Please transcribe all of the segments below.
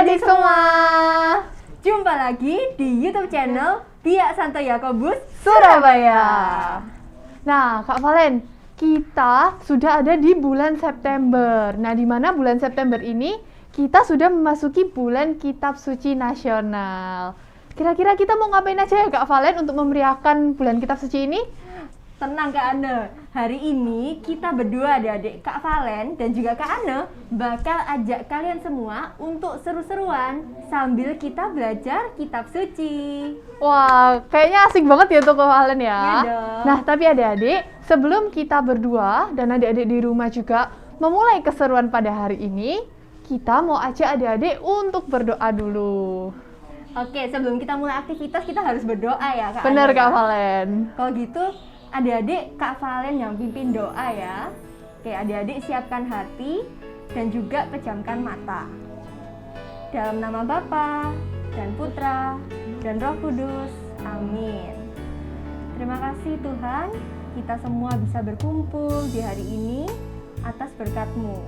adik-adik semua, jumpa lagi di YouTube channel Biak Santo Yakobus Surabaya. Nah, Kak Valen, kita sudah ada di bulan September. Nah, di mana bulan September ini kita sudah memasuki bulan Kitab Suci Nasional. Kira-kira kita mau ngapain aja ya Kak Valen untuk memeriahkan bulan Kitab Suci ini? Tenang Kak Ane, hari ini kita berdua adik-adik Kak Valen dan juga Kak Ane bakal ajak kalian semua untuk seru-seruan sambil kita belajar kitab suci. Wah, kayaknya asik banget ya tuh Kak Valen ya. Iya dong. Nah, tapi adik-adik, sebelum kita berdua dan adik-adik di rumah juga memulai keseruan pada hari ini, kita mau ajak adik-adik untuk berdoa dulu. Oke, sebelum kita mulai aktivitas kita harus berdoa ya Kak Bener Ane. Kak Valen. Kalau gitu adik-adik Kak Valen yang pimpin doa ya. Oke, adik-adik siapkan hati dan juga pejamkan mata. Dalam nama Bapa dan Putra dan Roh Kudus. Amin. Terima kasih Tuhan, kita semua bisa berkumpul di hari ini atas berkat-Mu.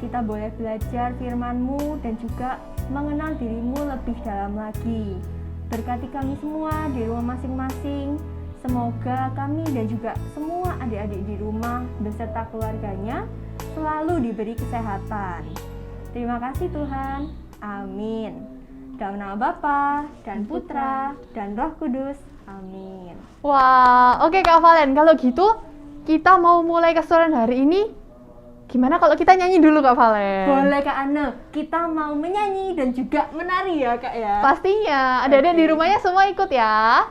Kita boleh belajar firman-Mu dan juga mengenal diri-Mu lebih dalam lagi. Berkati kami semua di rumah masing-masing. Semoga kami dan juga semua adik-adik di rumah beserta keluarganya selalu diberi kesehatan. Terima kasih Tuhan. Amin. Dalam nama Bapa dan Putra dan Roh Kudus. Amin. Wah, oke Kak Valen, kalau gitu kita mau mulai keseruan hari ini. Gimana kalau kita nyanyi dulu Kak Valen? Boleh Kak Ane, kita mau menyanyi dan juga menari ya Kak ya. Pastinya, adik-adik di rumahnya semua ikut ya.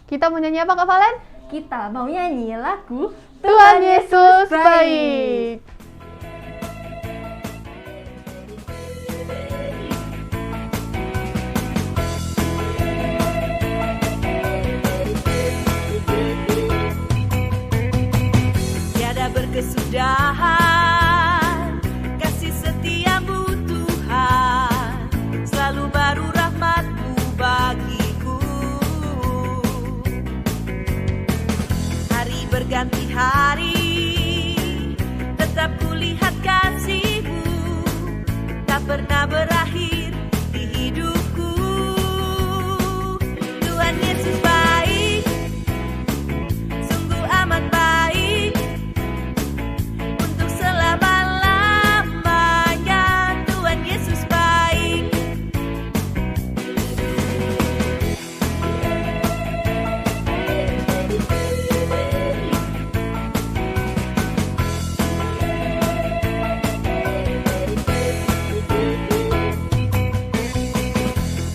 Kita mau nyanyi apa Kak Valen? Kita mau nyanyi lagu Tuhan Yesus baik. Tiada berkesudahan kasih setiamu Tuhan, selalu baru rahmat-Mu bagiku. Hari berganti hari, tetap kulihat kasih-Mu, tak pernah berakhir di hidupku. Tuhan Yesus baik, sungguh amat baik, untuk selama-lamanya. Tuhan Yesus baik.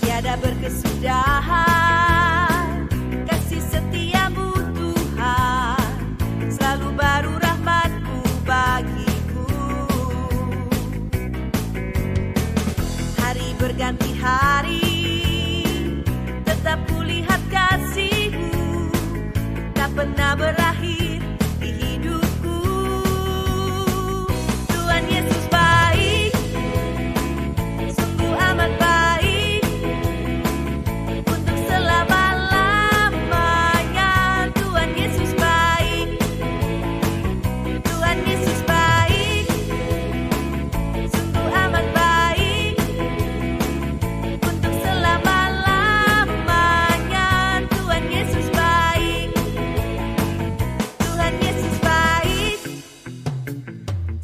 Tiada berkesudahan kasih setiamu Tuhan, selalu baru rahmat-Mu bagiku. Hari berganti hari, tetap kulihat kasih-Mu, tak pernah berakhir di hidupku. Tuhan Yesus baik, sungguh amat baik, untuk selama-lamanya. Tuhan Yesus baik, Tuhan Yesus baik, sungguh amat baik, untuk selama-lamanya. Tuhan Yesus baik, Tuhan Yesus baik,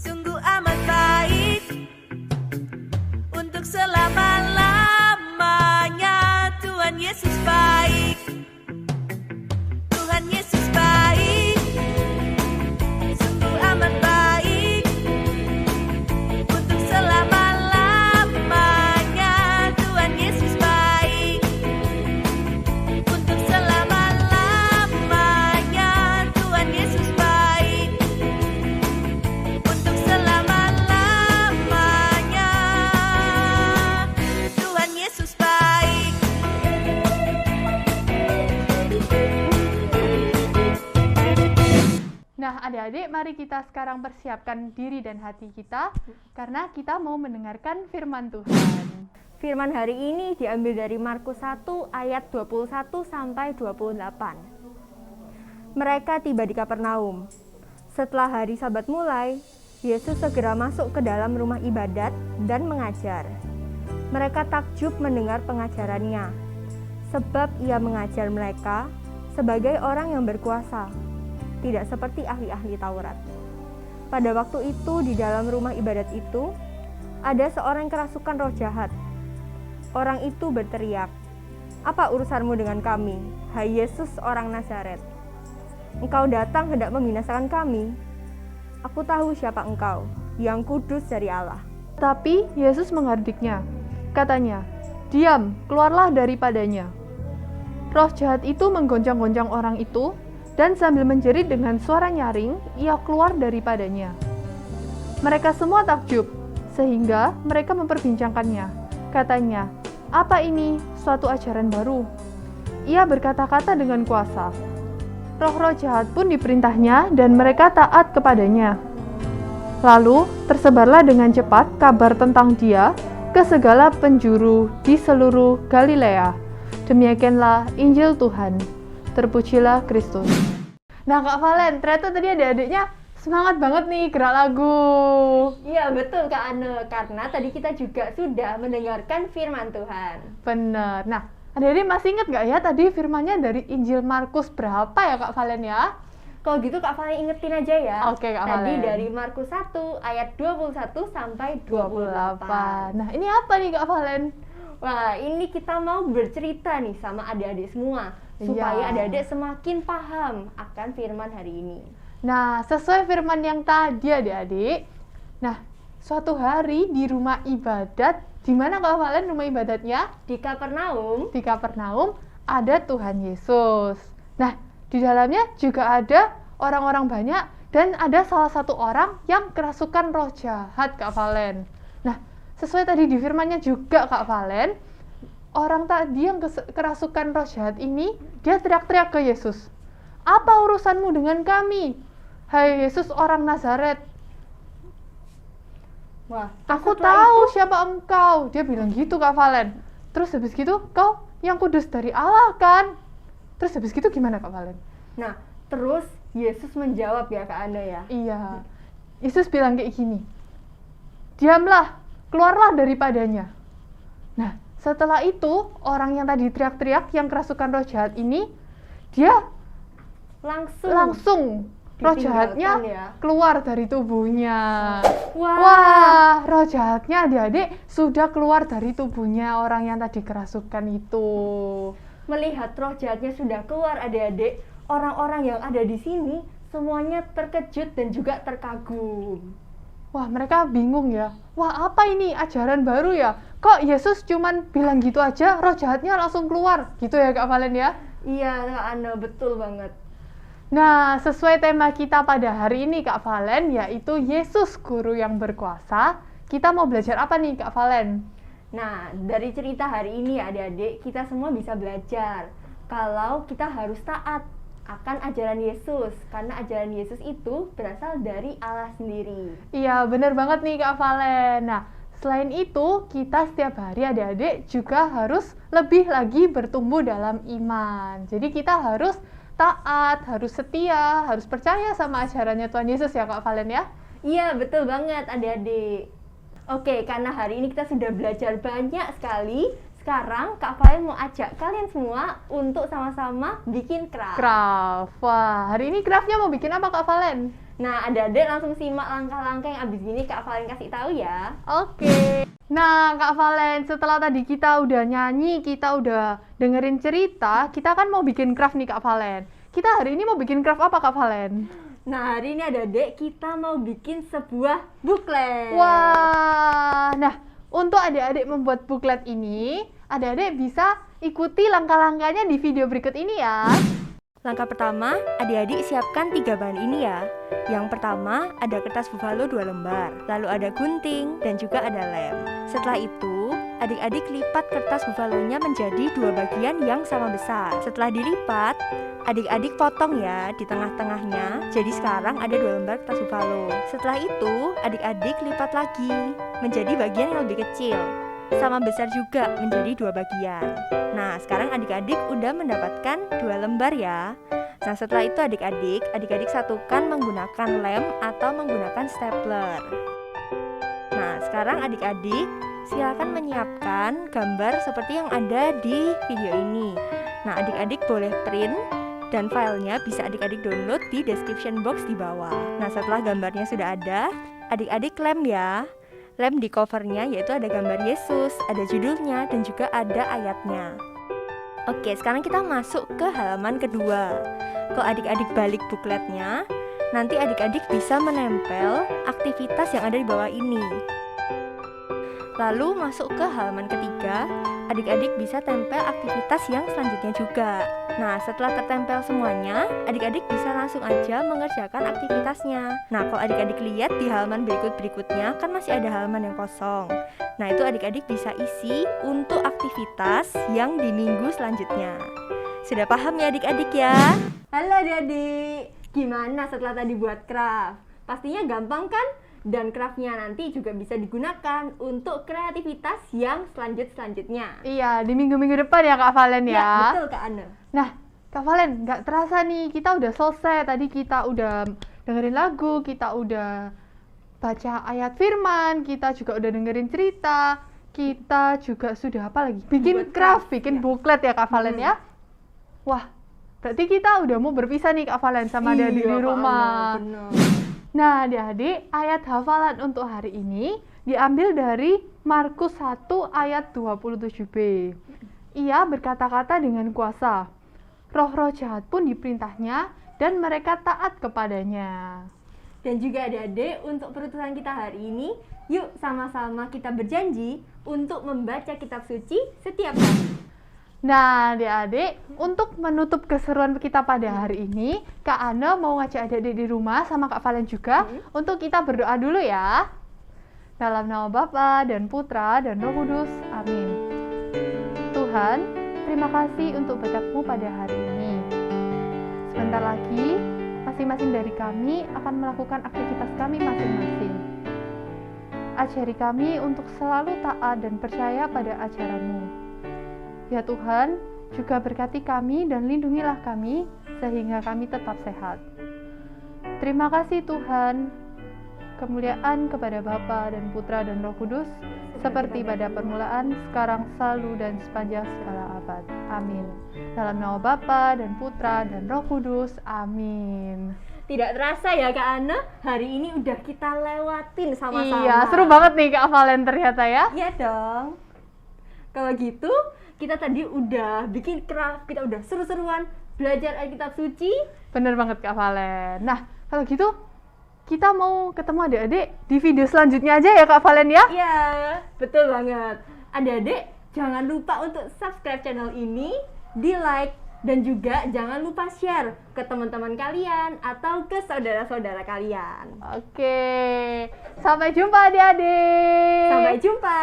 sungguh amat baik, untuk selama-lamanya. Tuhan Yesus baik, Tuhan Yesus baik, sungguh amat baik, untuk selama-lamanya. Tuhan Yesus baik, untuk selama-lamanya. Tuhan Yesus baik, untuk selama-lamanya. Tuhan Yesus baik. Nah, adik-adik, mari kita sekarang persiapkan diri dan hati kita karena kita mau mendengarkan firman Tuhan. Firman hari ini diambil dari Markus 1 ayat 21 sampai 28. Mereka tiba di Kapernaum. Setelah hari Sabat mulai, Yesus segera masuk ke dalam rumah ibadat dan mengajar. Mereka takjub mendengar pengajarannya, sebab ia mengajar mereka sebagai orang yang berkuasa, tidak seperti ahli-ahli Taurat. Pada waktu itu di dalam rumah ibadat itu, ada seorang yang kerasukan roh jahat. Orang itu berteriak, "Apa urusanmu dengan kami, hai Yesus orang Nazaret? Engkau datang hendak membinasakan kami. Aku tahu siapa engkau, yang kudus dari Allah." Tapi Yesus menghardiknya. Katanya, "Diam, keluarlah daripadanya." Roh jahat itu menggoncang-goncang orang itu, dan sambil menjerit dengan suara nyaring, ia keluar daripadanya. Mereka semua takjub, sehingga mereka memperbincangkannya. Katanya, "Apa ini? Suatu ajaran baru." Ia berkata-kata dengan kuasa. Roh-roh jahat pun diperintahnya dan mereka taat kepadanya. Lalu tersebarlah dengan cepat kabar tentang dia ke segala penjuru di seluruh Galilea. Demikianlah Injil Tuhan. Terpujilah Kristus. Nah Kak Valen, ternyata tadi adik-adiknya semangat banget nih gerak lagu. Iya betul Kak Ane, karena tadi kita juga sudah mendengarkan firman Tuhan. Bener. Nah, adik-adik masih ingat nggak ya tadi firmannya dari Injil Markus berapa ya Kak Valen ya? Kalau gitu Kak Valen ingetin aja ya. Oke, Kak Tadi Valen. dari Markus 1 ayat 21 sampai 28. Nah, ini apa nih Kak Valen? Wah, ini kita mau bercerita nih sama adik-adik semua, supaya Iya. adik-adik semakin paham akan firman hari ini. Nah, sesuai firman yang tadi adik-adik. Nah, suatu hari di rumah ibadat, di mana Kak Valen rumah ibadatnya? Di Kapernaum, Di Kapernaum ada Tuhan Yesus. Nah, di dalamnya juga ada orang-orang banyak dan ada salah satu orang yang kerasukan roh jahat Kak Valen. Nah, sesuai tadi di firmannya juga Kak Valen, orang tadi yang kerasukan roh jahat ini, dia teriak-teriak ke Yesus. "Apa urusanmu dengan kami, hai Yesus orang Nazaret? wah, Aku setelah tahu itu- siapa engkau." Dia bilang gitu Kak Valen. Terus habis gitu, "Kau yang kudus dari Allah kan?" Terus habis gitu gimana Kak Valen? Nah, terus Yesus menjawab ya Kak Anda ya. Iya. Yesus bilang kayak gini. "Diamlah, keluarlah daripadanya." Nah, setelah itu orang yang tadi teriak-teriak yang kerasukan roh jahat ini, dia langsung roh ditinggalkan jahatnya ya. keluar dari tubuhnya. Wah. Wah, roh jahatnya adik-adik sudah keluar dari tubuhnya orang yang tadi kerasukan itu. Melihat roh jahatnya sudah keluar adik-adik, orang-orang yang ada di sini semuanya terkejut dan juga terkagum. Wah, mereka bingung ya. Wah, apa ini ajaran baru ya? Kok Yesus cuman bilang gitu aja, roh jahatnya langsung keluar? Gitu ya Kak Valen ya? Iya Kak Anda, betul banget. Nah, sesuai tema kita pada hari ini Kak Valen, yaitu Yesus Guru yang berkuasa. Kita mau belajar apa nih Kak Valen? Nah, dari cerita hari ini ya adik-adik, kita semua bisa belajar kalau kita harus taat akan ajaran Yesus, karena ajaran Yesus itu berasal dari Allah sendiri. Iya, bener banget nih Kak Valen. Nah, selain itu, kita setiap hari adik-adik juga harus lebih lagi bertumbuh dalam iman. Jadi kita harus taat, harus setia, harus percaya sama ajarannya Tuhan Yesus ya Kak Valen ya? Iya, betul banget adik-adik. Oke, karena hari ini kita sudah belajar banyak sekali. Sekarang Kak Valen mau ajak kalian semua untuk sama-sama bikin craft. Craft. Wah, hari ini craftnya mau bikin apa Kak Valen? Nah, adik-adik langsung simak langkah-langkah yang abis ini Kak Valen kasih tahu ya. Oke. Nah, Kak Valen, setelah tadi kita udah nyanyi, kita udah dengerin cerita, kita kan mau bikin craft nih Kak Valen. Kita hari ini mau bikin craft apa Kak Valen? Nah, hari ini adik-adik kita mau bikin sebuah buklet. Wah, nah untuk adik-adik membuat buklet ini, adik-adik bisa ikuti langkah-langkahnya di video berikut ini ya. Langkah pertama, adik-adik siapkan 3 bahan ini ya. Yang pertama, ada kertas buffalo 2 lembar, lalu ada gunting, dan juga ada lem. Setelah itu, adik-adik lipat kertas buffalonya menjadi 2 bagian yang sama besar. Setelah dilipat, adik-adik potong ya di tengah-tengahnya. Jadi sekarang ada 2 lembar kertas buffalo. Setelah itu, adik-adik lipat lagi menjadi bagian yang lebih kecil. Sama besar juga menjadi 2 bagian. Nah, sekarang adik-adik udah mendapatkan 2 lembar ya. Nah, setelah itu adik-adik satukan menggunakan lem atau menggunakan stapler. Nah, sekarang adik-adik silakan menyiapkan gambar seperti yang ada di video ini. Nah, adik-adik boleh print dan filenya bisa adik-adik download di description box di bawah. Nah, setelah gambarnya sudah ada, adik-adik lem ya. Lem di covernya, yaitu ada gambar Yesus, ada judulnya, dan juga ada ayatnya. Oke, sekarang kita masuk ke halaman kedua. Kalau adik-adik balik bukletnya, nanti adik-adik bisa menempel aktivitas yang ada di bawah ini. Lalu masuk ke halaman ketiga, adik-adik bisa tempel aktivitas yang selanjutnya juga. Nah, setelah tertempel semuanya, adik-adik bisa langsung aja mengerjakan aktivitasnya. Nah, kalau adik-adik lihat di halaman berikutnya kan masih ada halaman yang kosong. Nah, itu adik-adik bisa isi untuk aktivitas yang di minggu selanjutnya. Sudah paham ya adik-adik ya? Halo adik-adik, gimana setelah tadi buat craft? Pastinya gampang kan? Dan craftnya nanti juga bisa digunakan untuk kreativitas yang selanjutnya. Iya, di minggu-minggu depan ya Kak Valen ya. Ya, betul Kak Ana. Nah, Kak Valen, nggak terasa nih, kita udah selesai. Tadi kita udah dengerin lagu, kita udah baca ayat firman, kita juga udah dengerin cerita, kita juga sudah apa lagi? Bikin Buat craft, craft, bikin ya. buklet ya Kak Valen ya. Wah, berarti kita udah mau berpisah nih Kak Valen sama adik di Kak rumah. Ana, bener. Nah, adik-adik, ayat hafalan untuk hari ini diambil dari Markus 1 ayat 27b. Ia berkata-kata dengan kuasa. Roh-roh jahat pun diperintahnya dan mereka taat kepadanya. Dan juga adik-adik, untuk perutusan kita hari ini, yuk sama-sama kita berjanji untuk membaca kitab suci setiap hari. Nah, adik-adik, untuk menutup keseruan kita pada hari ini, Kak Ana mau ngajak adik-adik di rumah sama Kak Valen juga untuk kita berdoa dulu ya. Dalam nama Bapa dan Putra dan Roh Kudus. Amin. Tuhan, terima kasih untuk berkat-Mu pada hari ini. Sebentar lagi, masing-masing dari kami akan melakukan aktivitas kami masing-masing. Ajari kami untuk selalu taat dan percaya pada ajaran-Mu. Ya Tuhan, juga berkati kami dan lindungilah kami sehingga kami tetap sehat. Terima kasih Tuhan. Kemuliaan kepada Bapa dan Putra dan Roh Kudus, seperti pada permulaan, sekarang, selalu, dan sepanjang segala abad. Amin. Dalam nama Bapa dan Putra dan Roh Kudus. Amin. Tidak terasa ya Kak Ana, hari ini udah kita lewatin sama-sama. Iya, seru banget nih Kak Valen ternyata ya. Iya dong. Kalau gitu, kita tadi udah bikin craft, kita udah seru-seruan belajar Alkitab suci. Bener banget Kak Valen. Nah, kalau gitu kita mau ketemu adik-adik di video selanjutnya aja ya Kak Valen ya. Iya, betul banget. Adik-adik, jangan lupa untuk subscribe channel ini, di like, dan juga jangan lupa share ke teman-teman kalian atau ke saudara-saudara kalian. Oke, sampai jumpa adik-adik. Sampai jumpa.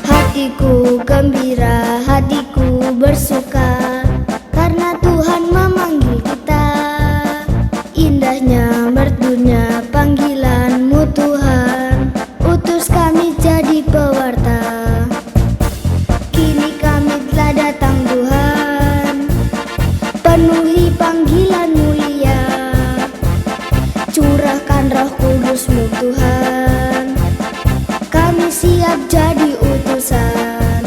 Hatiku gembira, hatiku bersuka, karena Tuhan memanggil kita. Indahnya merdunya panggilan-Mu Tuhan, utus kami jadi pewarta. Kini kami telah datang Tuhan, penuhi panggilan mulia. Curahkan Roh Kudus-Mu Tuhan, kami siap jadi utusan.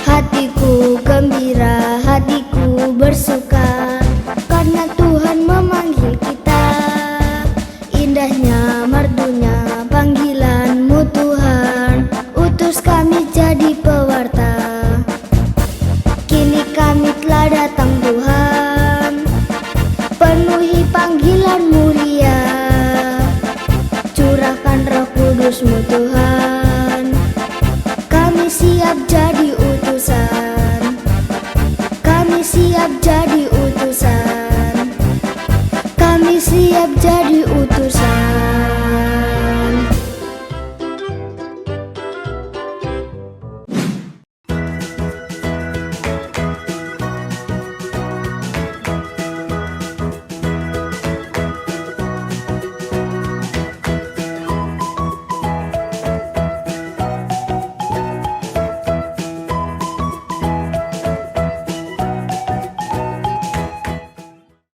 Hatiku gembira, hatiku bersuka, karena Tuhan memanggil kita. Indahnya merdunya panggilan-Mu Tuhan, utus kami jadi pewarta. Kini kami telah datang Tuhan, penuhi panggilan mulia. Curahkan Roh Kudus-Mu Tuhan, kami siap jadi utusan. Kami siap jadi utusan. Kami siap jadi utusan.